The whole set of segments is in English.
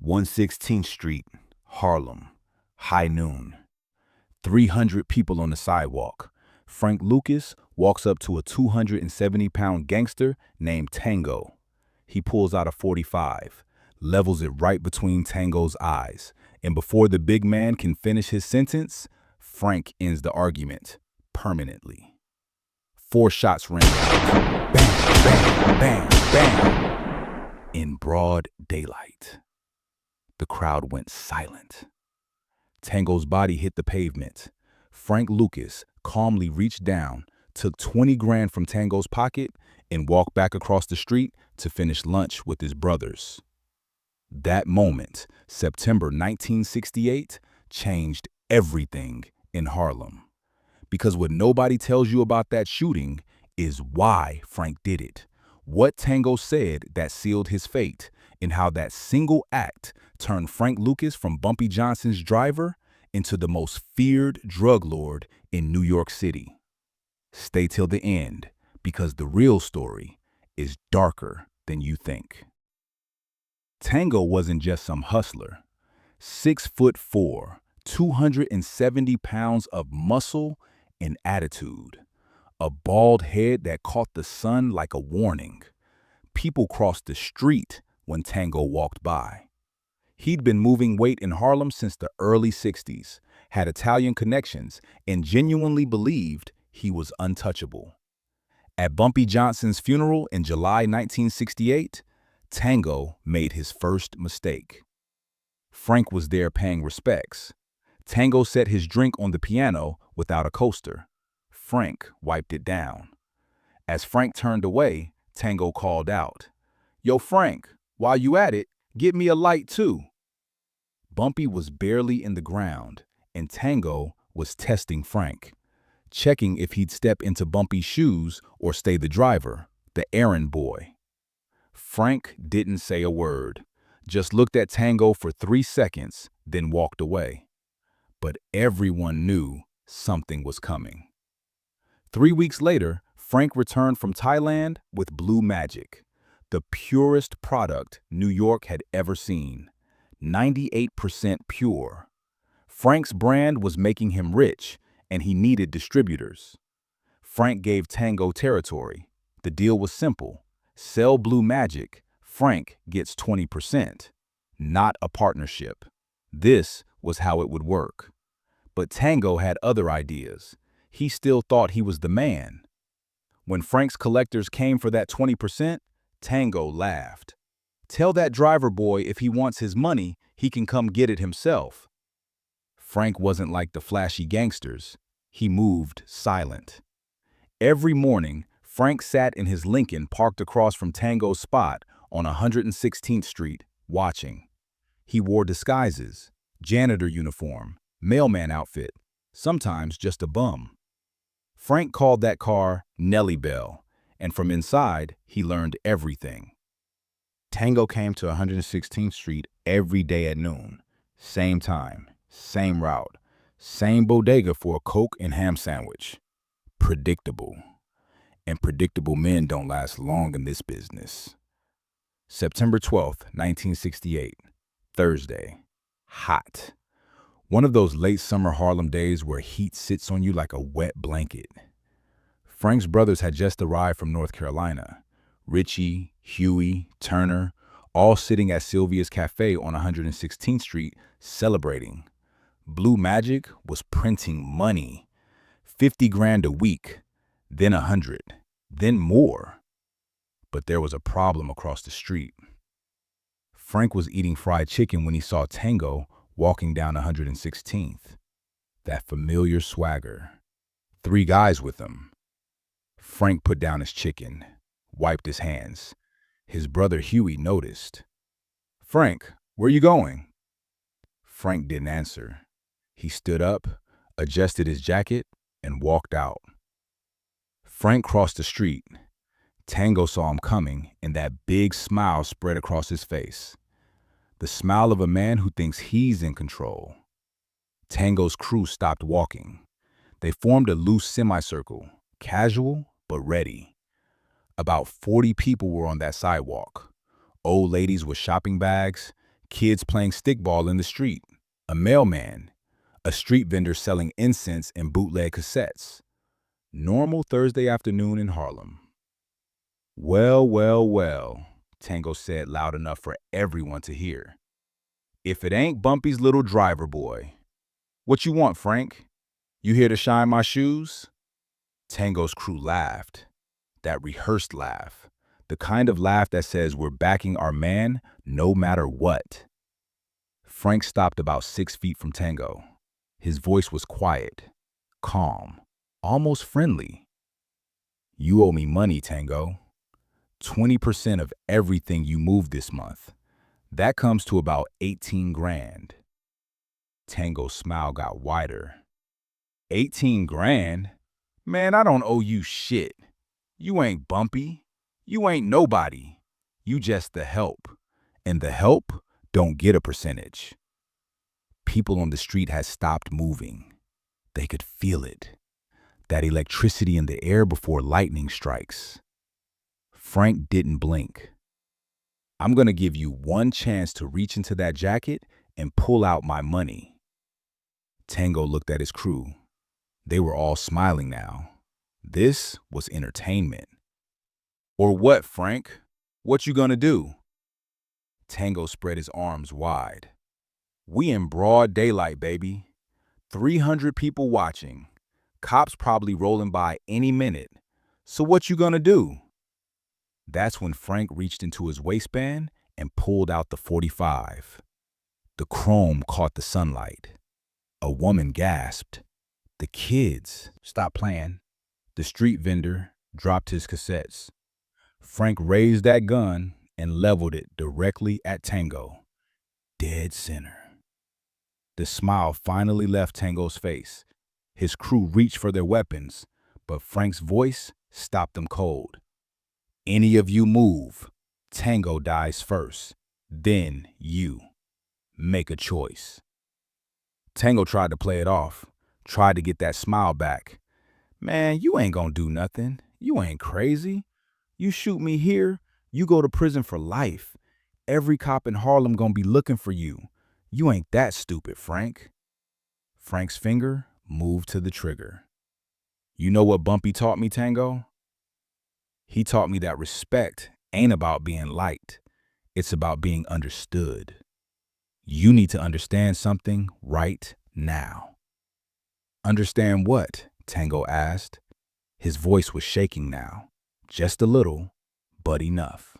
116th Street, Harlem, high noon. 300 people on the sidewalk. Frank Lucas walks up to a 270-pound gangster named Tango. He pulls out a .45, levels it right between Tango's eyes, and before the big man can finish his sentence, Frank ends the argument permanently. 4 shots rang out. Bang, bang, bang, bang. In broad daylight. The crowd went silent. Tango's body hit the pavement. Frank Lucas calmly reached down, took 20 grand from Tango's pocket, and walked back across the street to finish lunch with his brothers. That moment, September 1968, changed everything in Harlem. Because what nobody tells you about that shooting is why Frank did it, what Tango said that sealed his fate, and how that single act turned Frank Lucas from Bumpy Johnson's driver into the most feared drug lord in New York City. Stay till the end, because the real story is darker than you think. Tango wasn't just some hustler. 6'4", 270 pounds of muscle and attitude. A bald head that caught the sun like a warning. People crossed the street when Tango walked by. He'd been moving weight in Harlem since the early 60s, had Italian connections, and genuinely believed he was untouchable. At Bumpy Johnson's funeral in July 1968, Tango made his first mistake. Frank was there paying respects. Tango set his drink on the piano without a coaster. Frank wiped it down. As Frank turned away, Tango called out, "Yo, Frank, while you at it, get me a light too." Bumpy was barely in the ground, and Tango was testing Frank, checking if he'd step into Bumpy's shoes or stay the driver, the errand boy. Frank didn't say a word, just looked at Tango for 3 seconds, then walked away. But everyone knew something was coming. 3 weeks later, Frank returned from Thailand with Blue Magic, the purest product New York had ever seen, 98% pure. Frank's brand was making him rich, and he needed distributors. Frank gave Tango territory. The deal was simple. Sell Blue Magic, Frank gets 20%. Not a partnership. This was how it would work. But Tango had other ideas. He still thought he was the man. When Frank's collectors came for that 20%, Tango laughed. "Tell that driver boy if he wants his money, he can come get it himself." Frank wasn't like the flashy gangsters. He moved silent. Every morning, Frank sat in his Lincoln parked across from Tango's spot on 116th Street, watching. He wore disguises, janitor uniform, mailman outfit, sometimes just a bum. Frank called that car Nellie Bell, and from inside, he learned everything. Tango came to 116th Street every day at noon. Same time, same route, same bodega for a Coke and ham sandwich. Predictable. And predictable men don't last long in this business. September 12th, 1968, Thursday. Hot. One of those late summer Harlem days where heat sits on you like a wet blanket. Frank's brothers had just arrived from North Carolina. Richie, Huey, Turner, all sitting at Sylvia's Cafe on 116th Street celebrating. Blue Magic was printing money. 50 grand a week, then 100, then more. But there was a problem across the street. Frank was eating fried chicken when he saw Tango walking down 116th. That familiar swagger. 3 guys with him. Frank put down his chicken, wiped his hands. His brother Huey noticed. "Frank, where you going?" Frank didn't answer. He stood up, adjusted his jacket, and walked out. Frank crossed the street. Tango saw him coming, and that big smile spread across his face. The smile of a man who thinks he's in control. Tango's crew stopped walking. They formed a loose semicircle, casual but ready. About 40 people were on that sidewalk. Old ladies with shopping bags, kids playing stickball in the street, a mailman, a street vendor selling incense and bootleg cassettes. Normal Thursday afternoon in Harlem. Well, well, well, Tango said loud enough for everyone to hear. If it ain't Bumpy's little driver boy. What you want, Frank? You here to shine my shoes? Tango's crew laughed. That rehearsed laugh. The kind of laugh that says we're backing our man no matter what. Frank stopped about 6 feet from Tango. His voice was quiet, calm, almost friendly. You owe me money, Tango. 20% of everything you moved this month. That comes to about 18 grand. Tango's smile got wider. 18 grand? Man, I don't owe you shit. You ain't Bumpy. You ain't nobody. You just the help. And the help don't get a percentage. People on the street had stopped moving. They could feel it. That electricity in the air before lightning strikes. Frank didn't blink. I'm gonna give you one chance to reach into that jacket and pull out my money. Tango looked at his crew. They were all smiling now. This was entertainment. Or what, Frank? What you gonna do? Tango spread his arms wide. We in broad daylight, baby. 300 people watching. Cops probably rolling by any minute. So what you gonna do? That's when Frank reached into his waistband and pulled out the .45. The chrome caught the sunlight. A woman gasped. The kids stopped playing. The street vendor dropped his cassettes. Frank raised that gun and leveled it directly at Tango. Dead center. The smile finally left Tango's face. His crew reached for their weapons, but Frank's voice stopped them cold. Any of you move, Tango dies first. Then you. Make a choice. Tango tried to play it off, tried to get that smile back. Man, you ain't gonna do nothing. You ain't crazy. You shoot me here, you go to prison for life. Every cop in Harlem gonna be looking for you. You ain't that stupid, Frank. Frank's finger moved to the trigger. You know what Bumpy taught me, Tango? He taught me that respect ain't about being liked. It's about being understood. You need to understand something right now. Understand what? Tango asked. His voice was shaking now. Just a little, but enough.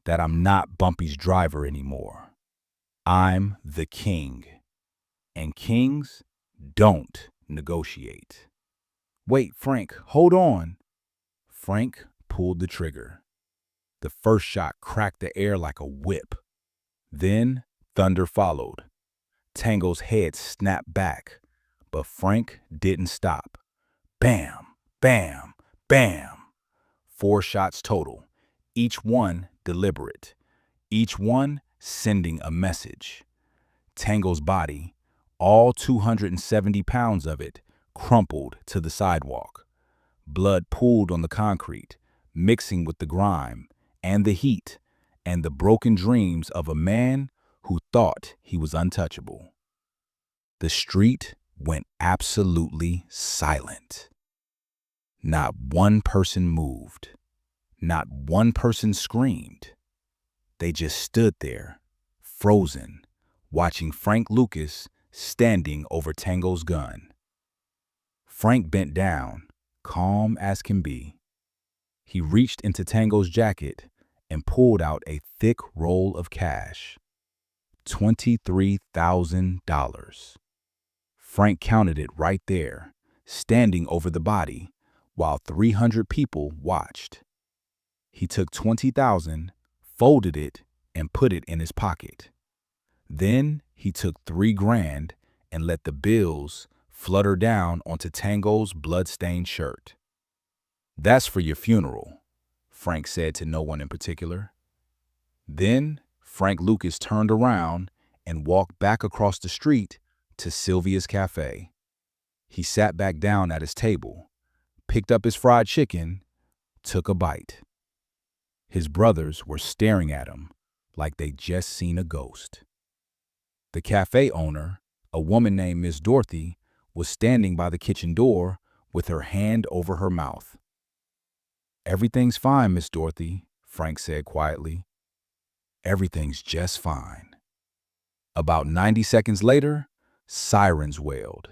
That I'm not Bumpy's driver anymore. I'm the king. And kings don't negotiate. Wait, Frank, hold on. Frank pulled the trigger. The first shot cracked the air like a whip. Then thunder followed. Tango's head snapped back, but Frank didn't stop. Bam, bam, bam. 4 shots total, each one deliberate, each one sending a message. Tango's body, all 270 pounds of it, crumpled to the sidewalk. Blood pooled on the concrete, mixing with the grime and the heat and the broken dreams of a man who thought he was untouchable. The street went absolutely silent. Not one person moved. Not one person screamed. They just stood there, frozen, watching Frank Lucas standing over Tango's gun. Frank bent down, calm as can be. He reached into Tango's jacket and pulled out a thick roll of cash. $23,000. Frank counted it right there, standing over the body, while 300 people watched. He took $20,000, folded it, and put it in his pocket. Then he took 3 grand and let the bills flutter down onto Tango's blood-stained shirt. That's for your funeral, Frank said to no one in particular. Then Frank Lucas turned around and walked back across the street to Sylvia's cafe. He sat back down at his table, picked up his fried chicken, took a bite. His brothers were staring at him, like they just seen a ghost. The cafe owner, a woman named Miss Dorothy, was standing by the kitchen door with her hand over her mouth. "Everything's fine, Miss Dorothy," Frank said quietly. "Everything's just fine." About 90 seconds later, sirens wailed.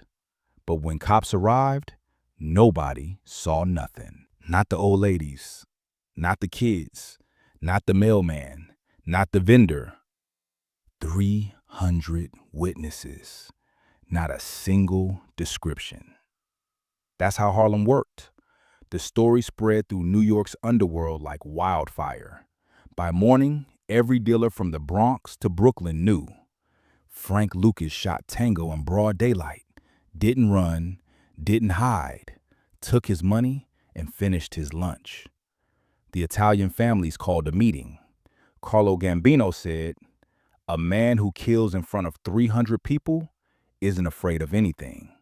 But when cops arrived, nobody saw nothing. Not the old ladies, not the kids, not the mailman, not the vendor. 300 witnesses, not a single description. That's how Harlem worked. The story spread through New York's underworld like wildfire. By morning, every dealer from the Bronx to Brooklyn knew. Frank Lucas shot Tango in broad daylight, didn't run, didn't hide, took his money and finished his lunch. The Italian families called a meeting. Carlo Gambino said, "A man who kills in front of 300 people isn't afraid of anything.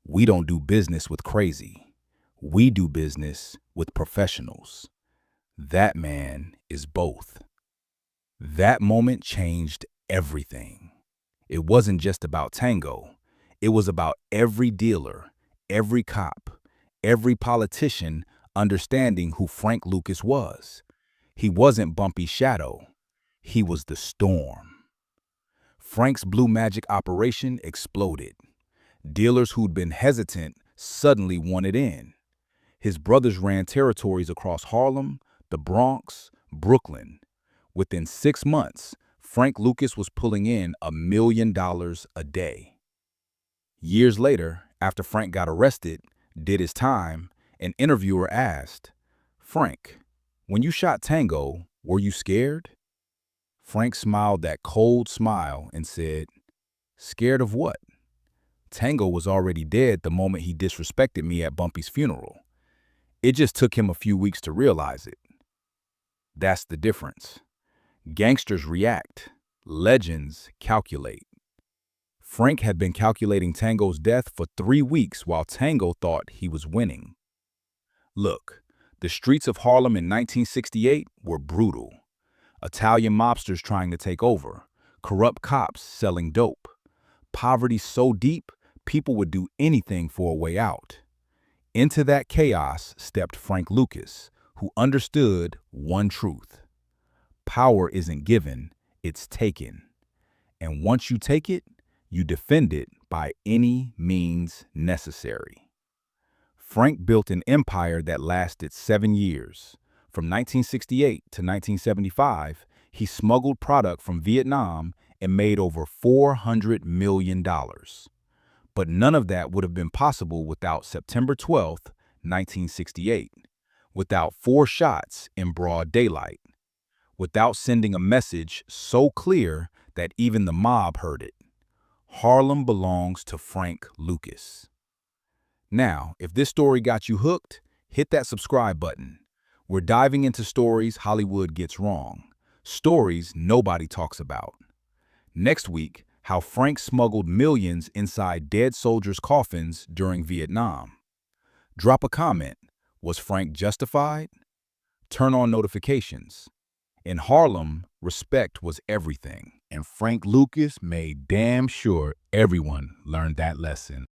We don't do business with crazy. We do business with professionals. That man is both." That moment changed everything. It wasn't just about Tango. It was about every dealer, every cop, every politician understanding who Frank Lucas was. He wasn't Bumpy's shadow. He was the storm. Frank's blue magic operation exploded. Dealers who'd been hesitant suddenly wanted in. His brothers ran territories across Harlem, the Bronx, Brooklyn. Within 6 months, Frank Lucas was pulling in $1 million a day. Years later, after Frank got arrested, did his time, an interviewer asked, "Frank, when you shot Tango, were you scared?" Frank smiled that cold smile and said, "Scared of what? Tango was already dead the moment he disrespected me at Bumpy's funeral. It just took him a few weeks to realize it." That's the difference. Gangsters react. Legends calculate. Frank had been calculating Tango's death for 3 weeks while Tango thought he was winning. Look, the streets of Harlem in 1968 were brutal. Italian mobsters trying to take over, corrupt cops selling dope. Poverty so deep, people would do anything for a way out. Into that chaos stepped Frank Lucas, who understood one truth. Power isn't given, it's taken. And once you take it, you defend it by any means necessary. Frank built an empire that lasted 7 years. From 1968 to 1975, he smuggled product from Vietnam and made over $400 million. But none of that would have been possible without September 12th, 1968, without 4 shots in broad daylight, without sending a message so clear that even the mob heard it. Harlem belongs to Frank Lucas. Now, if this story got you hooked, hit that subscribe button. We're diving into stories Hollywood gets wrong, stories nobody talks about. Next week, how Frank smuggled millions inside dead soldiers' coffins during Vietnam. Drop a comment. Was Frank justified? Turn on notifications. In Harlem, respect was everything, and Frank Lucas made damn sure everyone learned that lesson.